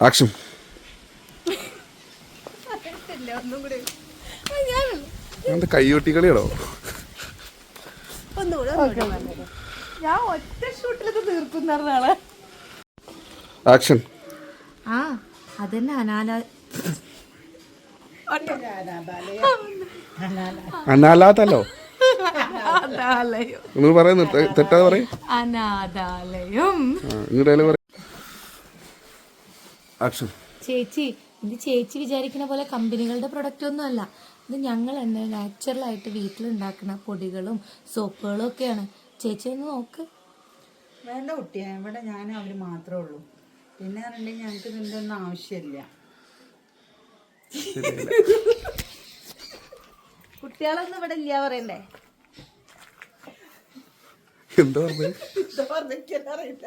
Action. കൈകൊട്ടി കളിയാണോ? ഞാൻ ഒറ്റ ഷൂട്ടിലൊക്കെ തീർക്കുന്ന ആളെ. ആക്ഷൻ. ആ അതന്നെ അനാഥാലയോ അനാഥാലയം. നിങ്ങൾ പറയുന്നു തെറ്റാതെ പറയും. അനാഥാലയം. ഇങ്ങോട്ടേലും പറയും. ആക്ഷൻ. ചേച്ചി ഇത് ചേച്ചി വിചാരിക്കുന്ന പോലെ കമ്പനികളുടെ പ്രൊഡക്റ്റ് ഒന്നും അല്ല. ഇത് ഞങ്ങൾ തന്നെ നാച്ചുറലായിട്ട് വീട്ടിലുണ്ടാക്കുന്ന പൊടികളും സോപ്പുകളും ഒക്കെയാണ്. ചേച്ചി ഒന്ന് നോക്ക്. വേണ്ട കുട്ടിയെ, ഇവിടെ ഞാനും അവർ മാത്രമേ ഉള്ളൂ. പിന്നെ പറഞ്ഞിട്ടുണ്ടെങ്കിൽ ഞങ്ങൾക്ക് ഇതിൻ്റെ ഒന്നും ആവശ്യമില്ല. കുട്ടികളൊന്നും ഇവിടെ ഇല്ല പറയണ്ടേ? എന്താ പറഞ്ഞത്? എന്താ പറഞ്ഞിട്ട് അറിയില്ല.